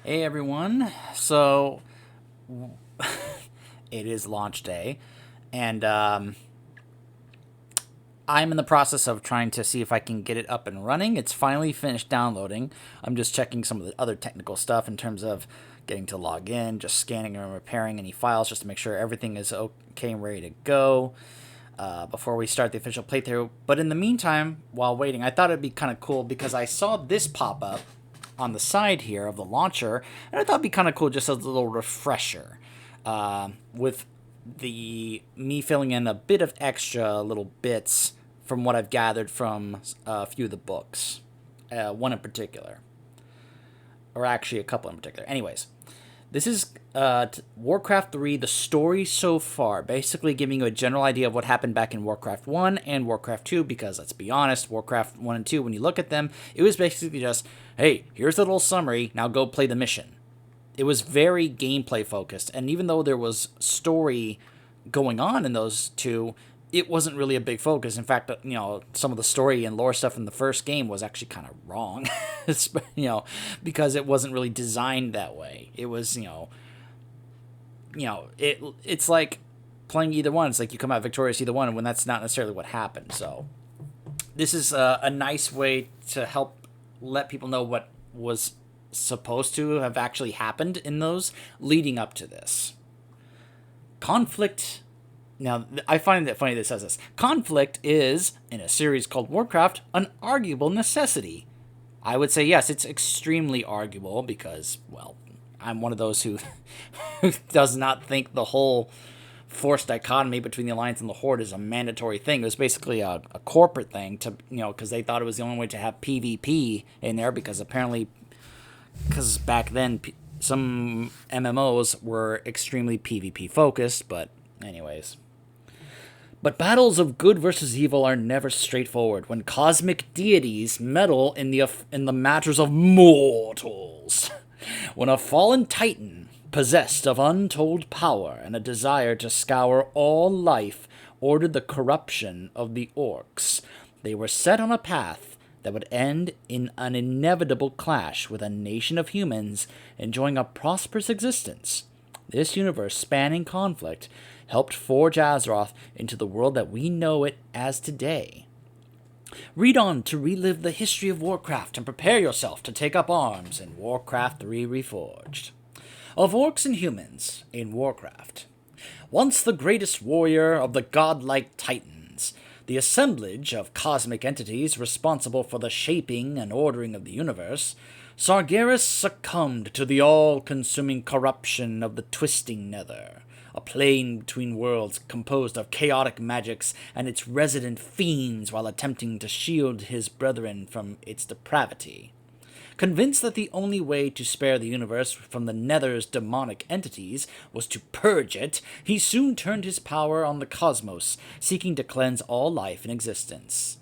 Hey everyone. So it is launch day, and I'm in the process of trying to see if I can get it up and running. It's finally finished downloading. I'm just checking some of the other technical stuff in terms of getting to log in, just scanning and repairing any files just to make sure everything is okay and ready to go before we start the official playthrough. But in the meantime, while waiting, I thought it'd be kind of cool because I saw this pop up on the side here of the launcher, and I thought it'd be kind of cool just as a little refresher with the me filling in a bit of extra little bits from what I've gathered from a few of the books, one in particular, or actually a couple in particular. Anyways, this is Warcraft 3, the story so far, basically giving you a general idea of what happened back in Warcraft 1 and Warcraft 2, because let's be honest, Warcraft 1 and 2, when you look at them, it was basically just, hey, here's a little summary, now go play the mission. It was very gameplay focused, and even though there was story going on in those two, it wasn't really a big focus. In fact, some of the story and lore stuff in the first game was actually kind of wrong, because it wasn't really designed that way. It was, it's like playing either one. It's like you come out victorious either one, when that's not necessarily what happened. So this is a nice way to help let people know what was supposed to have actually happened in those leading up to this. Conflict. Now, I find it funny that it says this. Conflict is, in a series called Warcraft, an arguable necessity. I would say yes, it's extremely arguable because, well, I'm one of those who does not think the whole forced dichotomy between the Alliance and the Horde is a mandatory thing. It was basically a corporate thing to, because they thought it was the only way to have PvP in there, because apparently, because back then some MMOs were extremely PvP focused, but anyways. But battles of good versus evil are never straightforward when cosmic deities meddle in the matters of mortals. When a fallen titan, possessed of untold power and a desire to scour all life, ordered the corruption of the orcs, they were set on a path that would end in an inevitable clash with a nation of humans enjoying a prosperous existence. This universe-spanning conflict helped forge Azeroth into the world that we know it as today. Read on to relive the history of Warcraft and prepare yourself to take up arms in Warcraft 3 Reforged. Of orcs and humans in Warcraft. Once the greatest warrior of the godlike titans, the assemblage of cosmic entities responsible for the shaping and ordering of the universe, Sargeras succumbed to the all-consuming corruption of the twisting nether, a plane between worlds composed of chaotic magics and its resident fiends while attempting to shield his brethren from its depravity. Convinced that the only way to spare the universe from the Nether's demonic entities was to purge it, he soon turned his power on the cosmos, seeking to cleanse all life in existence.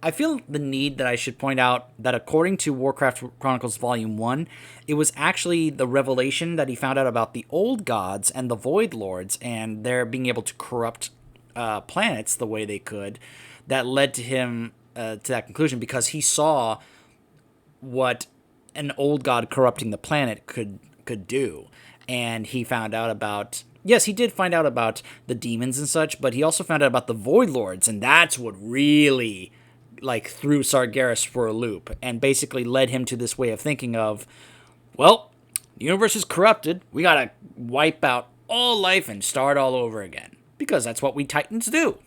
I feel the need that I should point out that according to Warcraft Chronicles Volume 1, it was actually the revelation that he found out about the old gods and the Void Lords and their being able to corrupt planets the way they could that led to him to that conclusion, because he saw what an old god corrupting the planet could do. And he found out about... Yes, he did find out about the demons and such, but he also found out about the Void Lords, and that's what really threw Sargeras for a loop and basically led him to this way of thinking of, well, the universe is corrupted, we gotta wipe out all life and start all over again, because that's what we Titans do.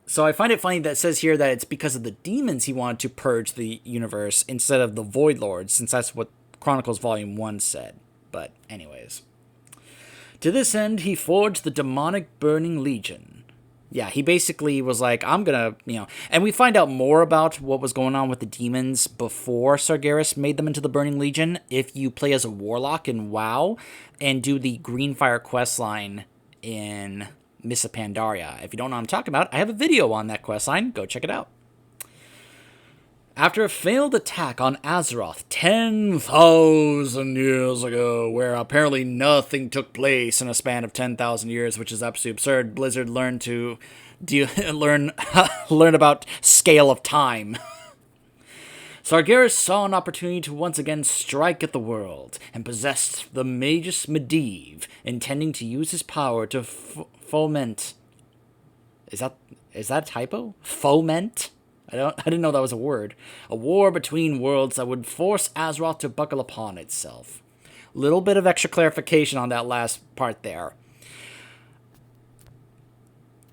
So I find it funny that it says here that it's because of the demons he wanted to purge the universe instead of the Void Lords, since that's what Chronicles Volume 1 said. But anyways. To this end, he forged the demonic Burning Legion. Yeah, he basically was like, I'm gonna, and we find out more about what was going on with the demons before Sargeras made them into the Burning Legion if you play as a warlock in WoW and do the Greenfire questline in Miss Pandaria. If you don't know what I'm talking about, I have a video on that questline. Go check it out. After a failed attack on Azeroth 10,000 years ago, where apparently nothing took place in a span of 10,000 years, which is absolutely absurd, Blizzard learned to learn about scale of time. Sargeras saw an opportunity to once again strike at the world, and possessed the Magus Medivh, intending to use his power to foment... Is that a typo? Foment? I didn't know that was a word. A war between worlds that would force Azeroth to buckle upon itself. Little bit of extra clarification on that last part there.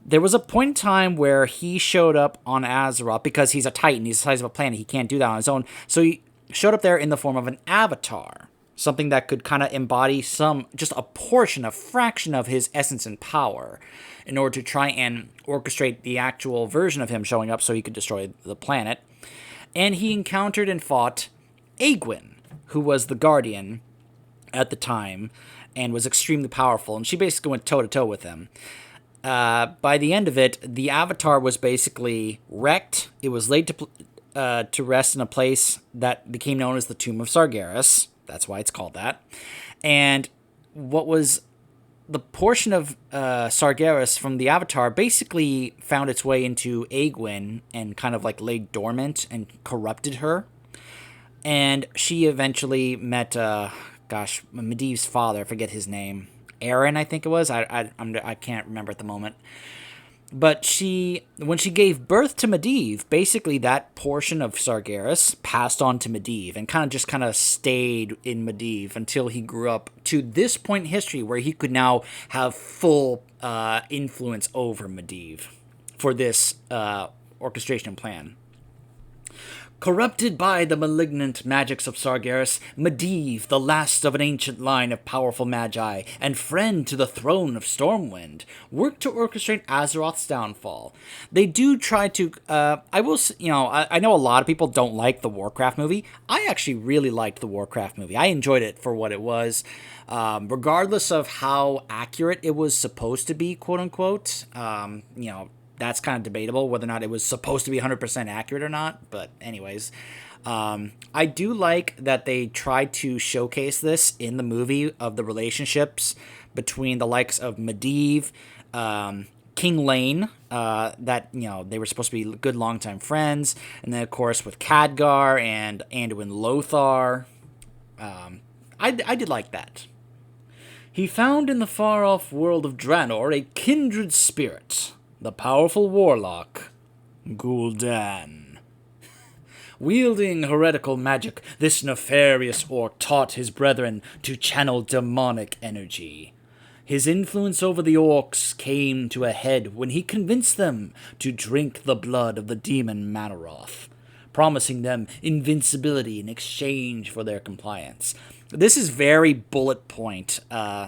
There was a point in time where he showed up on Azeroth because he's a Titan. He's the size of a planet. He can't do that on his own. So he showed up there in the form of an avatar. Something that could kind of embody just a portion, a fraction of his essence and power in order to try and orchestrate the actual version of him showing up so he could destroy the planet. And he encountered and fought Aegwynn, who was the Guardian at the time and was extremely powerful. And she basically went toe-to-toe with him. By the end of it, the Avatar was basically wrecked. It was laid to rest in a place that became known as the Tomb of Sargeras. That's why it's called that. And what was the portion of Sargeras from the Avatar basically found its way into Aegwynn and kind of like lay dormant and corrupted her. And she eventually met, Medivh's father. I forget his name. Aaron, I think it was. I can't remember at the moment. But when she gave birth to Medivh, basically that portion of Sargeras passed on to Medivh and kind of stayed in Medivh until he grew up to this point in history where he could now have full influence over Medivh for this orchestration plan. Corrupted by the malignant magics of Sargeras, Medivh, the last of an ancient line of powerful magi, and friend to the throne of Stormwind, worked to orchestrate Azeroth's downfall. They do try to, I know a lot of people don't like the Warcraft movie. I actually really liked the Warcraft movie. I enjoyed it for what it was. Regardless of how accurate it was supposed to be, quote unquote, that's kind of debatable whether or not it was supposed to be 100% accurate or not. But anyways, I do like that they tried to showcase this in the movie of the relationships between the likes of Medivh, King Lane, that, they were supposed to be good longtime friends. And then, of course, with Khadgar and Anduin Lothar. I did like that. He found in the far-off world of Draenor a kindred spirit, the powerful warlock, Kil'jaedan. Wielding heretical magic, this nefarious orc taught his brethren to channel demonic energy. His influence over the orcs came to a head when he convinced them to drink the blood of the demon Manaroth, promising them invincibility in exchange for their compliance. This is very bullet point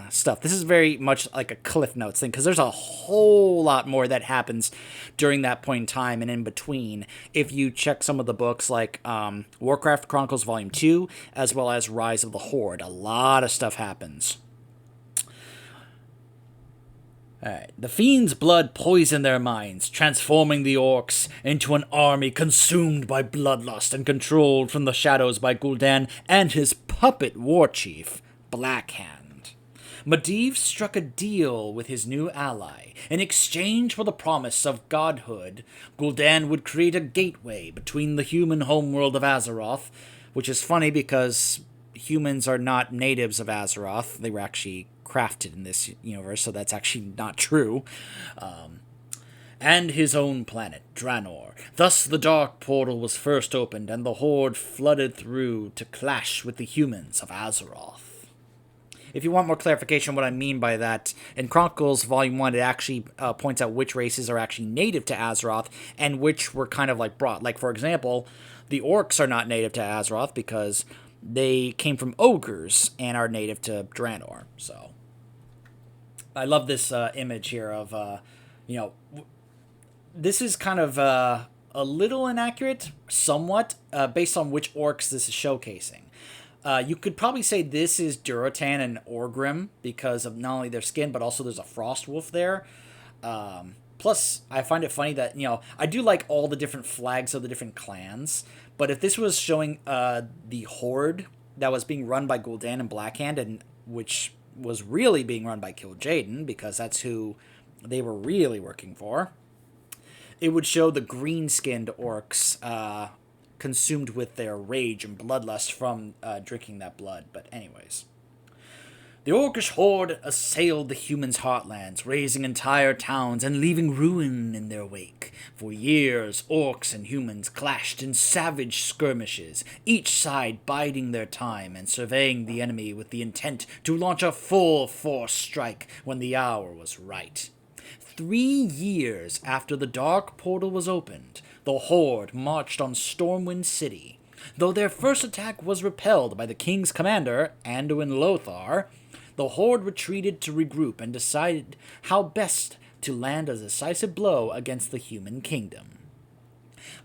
stuff. This is very much like a Cliff Notes thing, because there's a whole lot more that happens during that point in time and in between. If you check some of the books like Warcraft Chronicles Volume 2, as well as Rise of the Horde, a lot of stuff happens. Alright. The fiend's blood poisoned their minds, transforming the orcs into an army consumed by bloodlust and controlled from the shadows by Kil'jaedan and his puppet war chief, Blackhand. Medivh struck a deal with his new ally. In exchange for the promise of godhood, Kil'jaedan would create a gateway between the human homeworld of Azeroth, which is funny because humans are not natives of Azeroth. They were actually crafted in this universe, so that's actually not true. And his own planet, Draenor. Thus the Dark Portal was first opened, and the Horde flooded through to clash with the humans of Azeroth. If you want more clarification on what I mean by that, in Chronicles Volume 1, it actually points out which races are actually native to Azeroth, and which were kind of like brought. Like, for example, the Orcs are not native to Azeroth because they came from ogres and are native to Draenor, so... I love this image here of, this is kind of a little inaccurate, somewhat, based on which orcs this is showcasing. You could probably say this is Durotan and Orgrim because of not only their skin, but also there's a frost wolf there. Plus, I find it funny that, I do like all the different flags of the different clans, but if this was showing the Horde that was being run by Kil'jaedan and Blackhand, and which was really being run by Kil'jaedan, because that's who they were really working for, it would show the green-skinned orcs consumed with their rage and bloodlust from drinking that blood. But anyways. The orcish horde assailed the humans' heartlands, razing entire towns and leaving ruin in their wake. For years, orcs and humans clashed in savage skirmishes, each side biding their time and surveying the enemy with the intent to launch a full-force strike when the hour was right. 3 years after the Dark Portal was opened, the horde marched on Stormwind City. Though their first attack was repelled by the king's commander, Anduin Lothar, the horde retreated to regroup and decided how best to land a decisive blow against the human kingdom.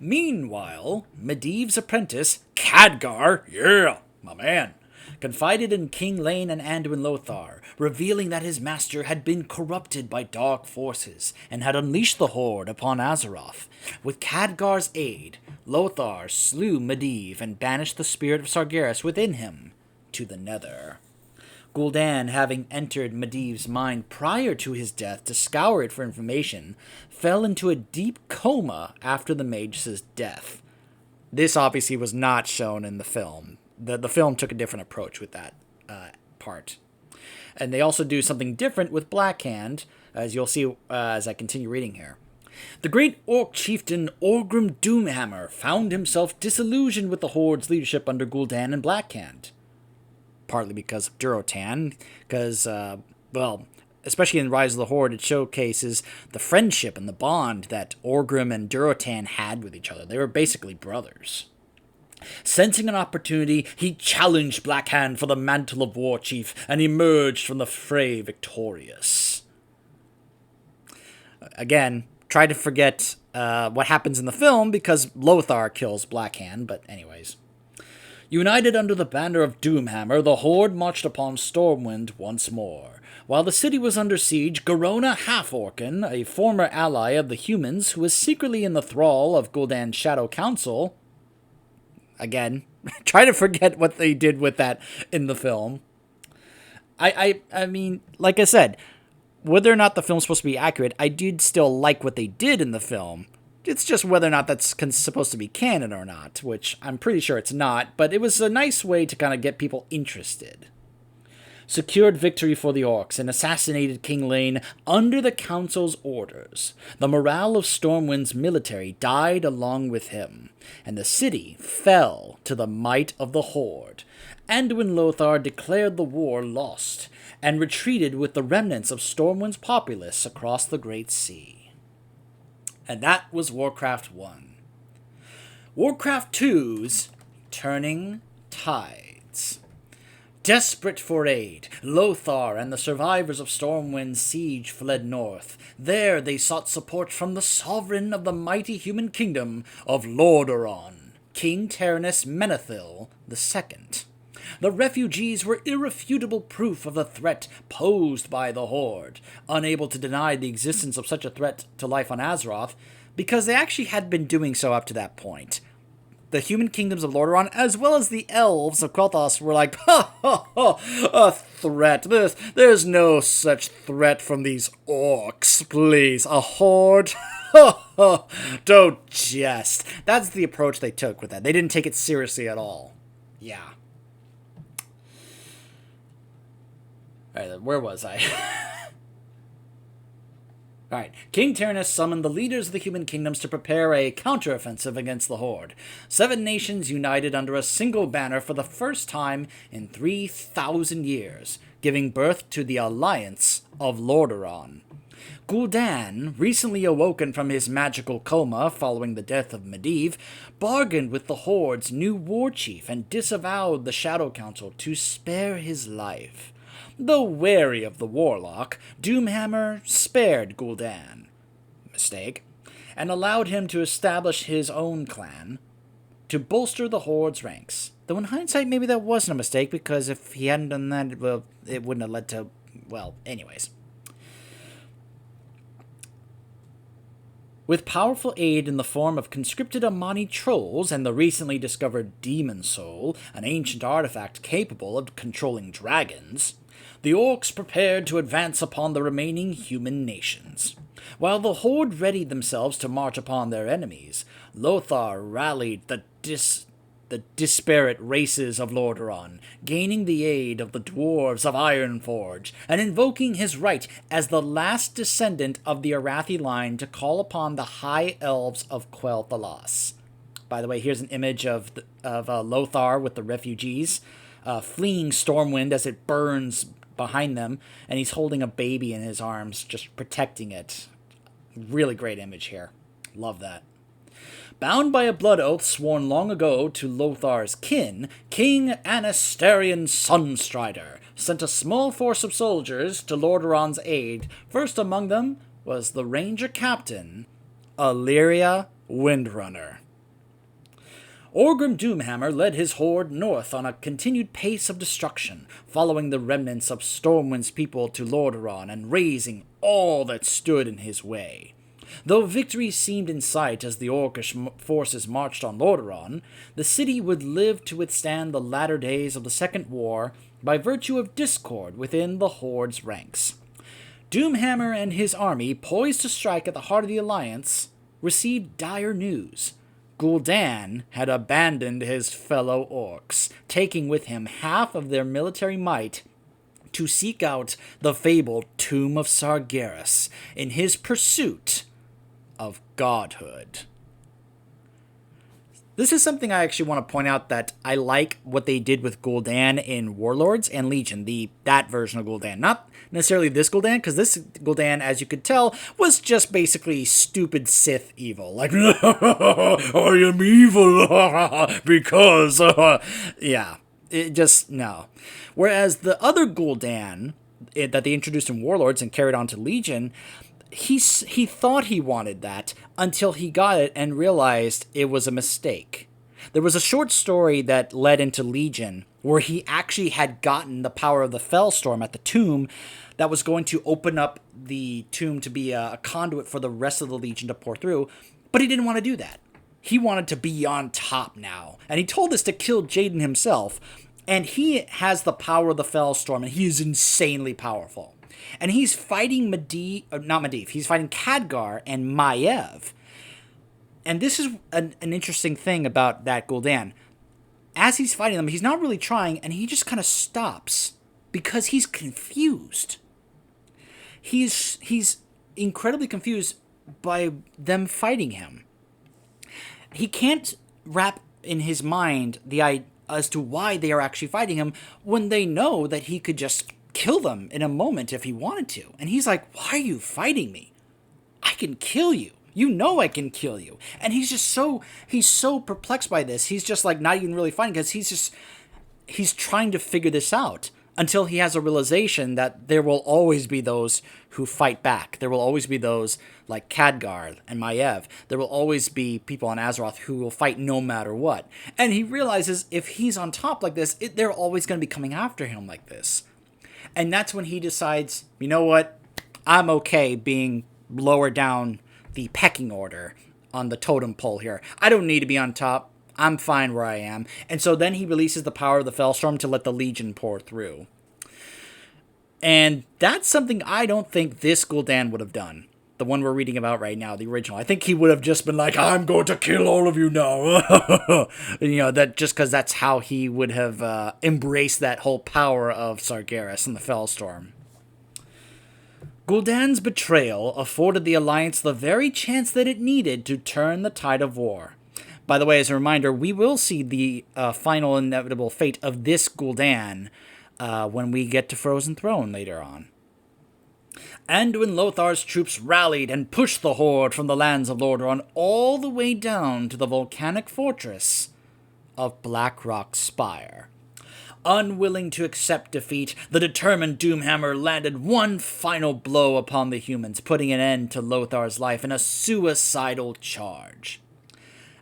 Meanwhile, Medivh's apprentice, Khadgar, yeah, my man, confided in King Lane and Anduin Lothar, revealing that his master had been corrupted by dark forces and had unleashed the horde upon Azeroth. With Khadgar's aid, Lothar slew Medivh and banished the spirit of Sargeras within him to the Nether. Gul'dan, having entered Medivh's mind prior to his death to scour it for information, fell into a deep coma after the mage's death. This obviously was not shown in the film. The film took a different approach with that part. And they also do something different with Blackhand, as you'll see as I continue reading here. The great orc chieftain Orgrim Doomhammer found himself disillusioned with the Horde's leadership under Gul'dan and Blackhand. Partly because of Durotan, because, especially in Rise of the Horde, it showcases the friendship and the bond that Orgrim and Durotan had with each other. They were basically brothers. Sensing an opportunity, he challenged Blackhand for the mantle of War Chief and emerged from the fray victorious. Again, try to forget what happens in the film because Lothar kills Blackhand, but anyways. United under the banner of Doomhammer, the Horde marched upon Stormwind once more. While the city was under siege, Garona Half-Orcan, a former ally of the humans who was secretly in the thrall of Gul'dan's Shadow Council... Again, try to forget what they did with that in the film. I mean, like I said, whether or not the film's supposed to be accurate, I did still like what they did in the film. It's just whether or not that's supposed to be canon or not, which I'm pretty sure it's not, but it was a nice way to kind of get people interested. Secured victory for the orcs and assassinated King Lane under the council's orders. The morale of Stormwind's military died along with him, and the city fell to the might of the Horde. Anduin Lothar declared the war lost, and retreated with the remnants of Stormwind's populace across the Great Sea. And that was Warcraft 1. Warcraft 2's Turning Tides. Desperate for aid, Lothar and the survivors of Stormwind's siege fled north. There they sought support from the sovereign of the mighty human kingdom of Lordaeron, King Tyrannus Menethil II. The refugees were irrefutable proof of the threat posed by the Horde, unable to deny the existence of such a threat to life on Azeroth, because they actually had been doing so up to that point. The human kingdoms of Lordaeron, as well as the elves of Kael'Thas, were like, a threat. There's no such threat from these orcs, please. A horde? Don't jest. That's the approach they took with that. They didn't take it seriously at all. Yeah. Alright, where was I? Alright, King Tyrannus summoned the leaders of the human kingdoms to prepare a counteroffensive against the Horde. 7 nations united under a single banner for the first time in 3,000 years, giving birth to the Alliance of Lordaeron. Gul'dan, recently awoken from his magical coma following the death of Medivh, bargained with the Horde's new war chief and disavowed the Shadow Council to spare his life. Though wary of the warlock, Doomhammer spared Gul'dan, mistake, and allowed him to establish his own clan to bolster the Horde's ranks. Though in hindsight, maybe that wasn't a mistake, because if he hadn't done that, well, it wouldn't have led to, well, anyways. With powerful aid in the form of conscripted Amani trolls and the recently discovered Demon Soul, an ancient artifact capable of controlling dragons, the orcs prepared to advance upon the remaining human nations. While the Horde readied themselves to march upon their enemies, Lothar rallied the disparate races of Lordaeron, gaining the aid of the dwarves of Ironforge, and invoking his right as the last descendant of the Arathi line to call upon the High Elves of Kael'Thas. By the way, here's an image of Lothar with the refugees, fleeing Stormwind as it burns behind them, and he's holding a baby in his arms, just protecting it. Really great image here. Love that. Bound by a blood oath sworn long ago to Lothar's kin, King Anasterion Sunstrider sent a small force of soldiers to Lordaeron's aid. First among them was the ranger captain, Illyria Windrunner. Orgrim Doomhammer led his horde north on a continued pace of destruction, following the remnants of Stormwind's people to Lordaeron and razing all that stood in his way. Though victory seemed in sight as the Orcish forces marched on Lordaeron, the city would live to withstand the latter days of the Second War by virtue of discord within the Horde's ranks. Doomhammer and his army, poised to strike at the heart of the Alliance, received dire news. Gul'dan had abandoned his fellow orcs, taking with him half of their military might to seek out the fabled Tomb of Sargeras in his pursuit of godhood. This is something I actually want to point out, that I like what they did with Gul'dan in Warlords and Legion, that version of Gul'dan. Not necessarily this Gul'dan, because this Gul'dan, as you could tell, was just basically stupid Sith evil. Like, I am evil because, yeah, it just, no. Whereas the other Gul'dan that they introduced in Warlords and carried on to Legion, he thought he wanted that until he got it and realized it was a mistake. There was a short story that led into Legion where he actually had gotten the power of the Fellstorm at the tomb that was going to open up the tomb to be a conduit for the rest of the Legion to pour through, but he didn't want to do that. He wanted to be on top now, and he told this to Kil'jaedan himself, and he has the power of the Fellstorm, and he is insanely powerful. And he's fighting he's fighting Khadgar and Maiev. And this is an interesting thing about that Gul'dan. As he's fighting them, he's not really trying, and he just kind of stops because he's confused. He's incredibly confused by them fighting him. He can't wrap in his mind as to why they are actually fighting him when they know that he could just kill them in a moment if he wanted to. And he's like, why are you fighting me? I can kill you. You know I can kill you. And he's so perplexed by this. He's just like not even really fighting because he's trying to figure this out until he has a realization that there will always be those who fight back. There will always be those like Khadgar and Maiev. There will always be people on Azeroth who will fight no matter what. And he realizes if he's on top like this, they're always going to be coming after him like this. And that's when he decides, you know what, I'm okay being lower down the pecking order on the totem pole here. I don't need to be on top. I'm fine where I am. And so then he releases the power of the Fellstorm to let the Legion pour through. And that's something I don't think this Gul'dan would have done. The one we're reading about right now, the original. I think he would have just been like, I'm going to kill all of you now. That just because that's how he would have embraced that whole power of Sargeras and the Fellstorm. Gul'dan's betrayal afforded the Alliance the very chance that it needed to turn the tide of war. By the way, as a reminder, we will see the final inevitable fate of this Gul'dan when we get to Frozen Throne later on. And when Lothar's troops rallied and pushed the Horde from the lands of Lordaeron all the way down to the volcanic fortress of Blackrock Spire. Unwilling to accept defeat, the determined Doomhammer landed one final blow upon the humans, putting an end to Lothar's life in a suicidal charge.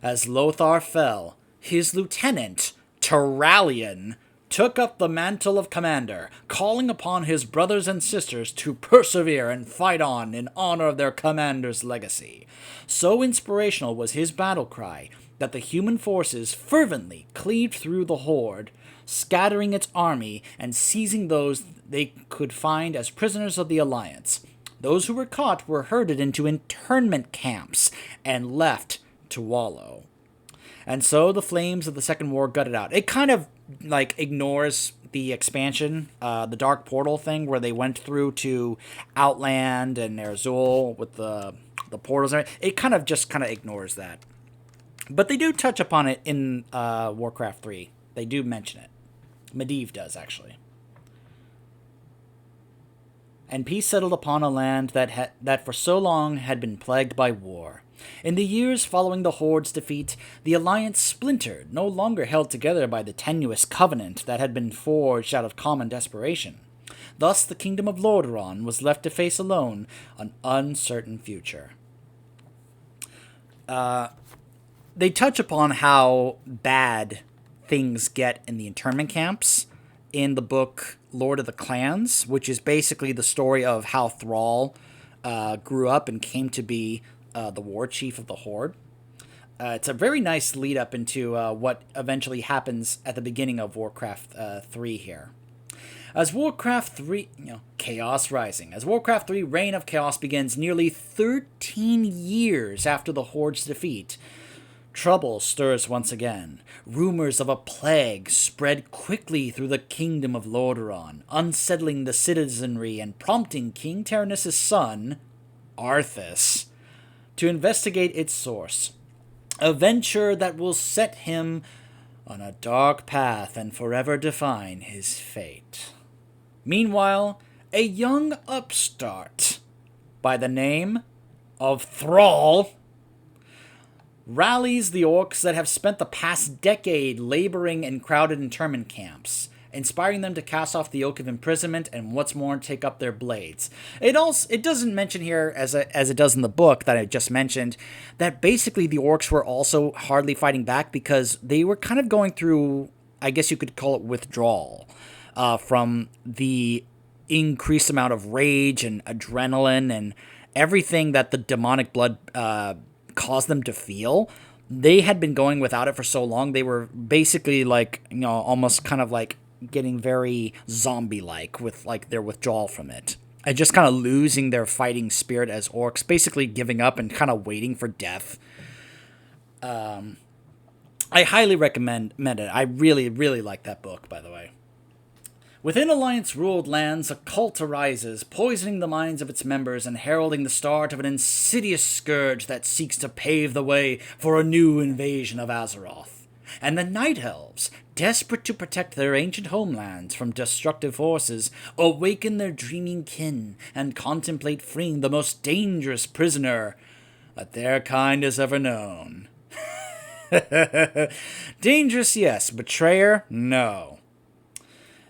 As Lothar fell, his lieutenant, Turalyon, took up the mantle of commander, calling upon his brothers and sisters to persevere and fight on in honor of their commander's legacy. So inspirational was his battle cry that the human forces fervently cleaved through the Horde, scattering its army and seizing those they could find as prisoners of the Alliance. Those who were caught were herded into internment camps and left to wallow. And so the flames of the Second War gutted out. It kind of like ignores the expansion, the Dark Portal thing, where they went through to Outland and Ner'zhul with the portals. It kind of ignores that. But they do touch upon it in Warcraft 3. They do mention it. Medivh does, actually. And peace settled upon a land that for so long had been plagued by war. In the years following the Horde's defeat, the Alliance splintered, no longer held together by the tenuous covenant that had been forged out of common desperation. Thus the kingdom of Lordaeron was left to face alone an uncertain future. They touch upon how bad things get in the internment camps in the book Lord of the Clans, which is basically the story of how Thrall grew up and came to be the war chief of the Horde. It's a very nice lead up into what eventually happens at the beginning of Warcraft 3 here. As Warcraft 3, Chaos Rising. As Warcraft 3 Reign of Chaos begins nearly 13 years after the Horde's defeat, trouble stirs once again. Rumors of a plague spread quickly through the kingdom of Lordaeron, unsettling the citizenry and prompting King Terenas' son, Arthas, to investigate its source. A venture that will set him on a dark path and forever define his fate. Meanwhile, a young upstart by the name of Thrall rallies the orcs that have spent the past decade laboring in crowded internment camps, inspiring them to cast off the yoke of imprisonment and, what's more, take up their blades. It doesn't mention here, as it does in the book that I just mentioned, that basically the orcs were also hardly fighting back because they were kind of going through, I guess you could call it withdrawal, from the increased amount of rage and adrenaline and everything that the demonic blood caused them to feel. They had been going without it for so long, they were basically almost kind of like getting very zombie-like with their withdrawal from it. And just kind of losing their fighting spirit as orcs, basically giving up and kind of waiting for death. I highly recommend it. I really, really like that book, by the way. Within Alliance-ruled lands, a cult arises, poisoning the minds of its members and heralding the start of an insidious scourge that seeks to pave the way for a new invasion of Azeroth. And the Night Elves, desperate to protect their ancient homelands from destructive forces, awaken their dreaming kin and contemplate freeing the most dangerous prisoner that their kind has ever known. Dangerous, yes. Betrayer, no.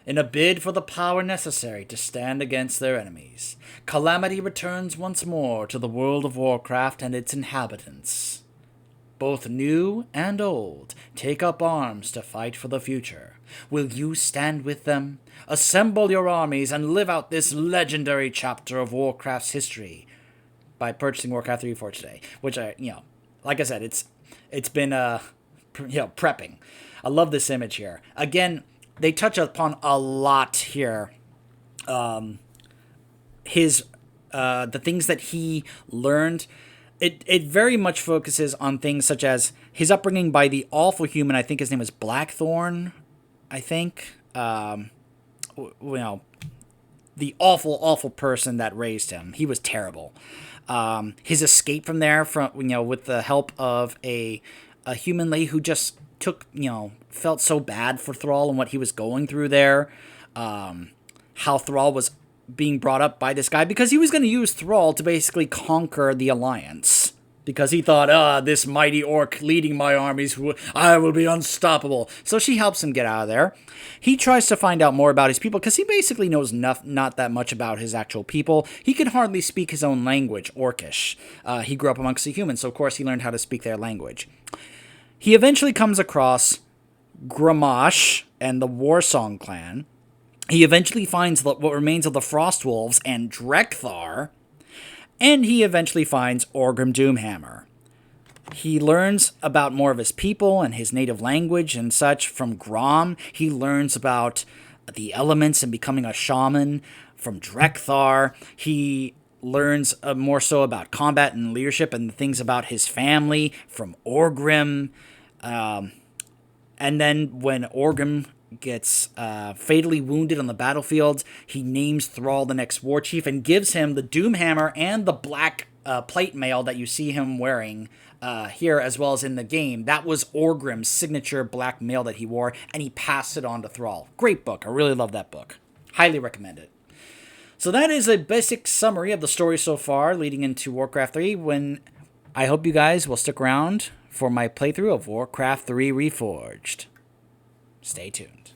In a bid for the power necessary to stand against their enemies, calamity returns once more to the world of Warcraft and its inhabitants. Both new and old take up arms to fight for the future. Will you stand with them? Assemble your armies and live out this legendary chapter of Warcraft's history by purchasing Warcraft 3 for today. Which like I said, it's been prepping. I love this image here. Again, they touch upon a lot here. The things that he learned. It very much focuses on things such as his upbringing by the awful human. I think his name is Blackthorn. I think. The awful person that raised him. He was terrible. His escape from there, with the help of a human lady who just felt so bad for Thrall and what he was going through there. How Thrall was being brought up by this guy because he was going to use Thrall to basically conquer the Alliance. Because he thought, this mighty orc leading my armies, I will be unstoppable. So she helps him get out of there. He tries to find out more about his people because he basically knows not that much about his actual people. He can hardly speak his own language, Orcish. He grew up amongst the humans, so of course he learned how to speak their language. He eventually comes across Grommash and the Warsong clan. He eventually finds what remains of the Frostwolves and Drekthar, and he eventually finds Orgrim Doomhammer. He learns about more of his people and his native language and such from Grom. He learns about the elements and becoming a shaman from Drekthar. He learns more so about combat and leadership and things about his family from Orgrim. And then when Orgrim gets fatally wounded on the battlefield, he names Thrall the next war chief and gives him the Doomhammer and the black plate mail that you see him wearing here as well as in the game. That was Orgrim's signature black mail that he wore, and he passed it on to Thrall. Great book. I really love that book. Highly recommend it. So that is a basic summary of the story so far leading into Warcraft 3, when I hope you guys will stick around for my playthrough of Warcraft 3 Reforged. Stay tuned.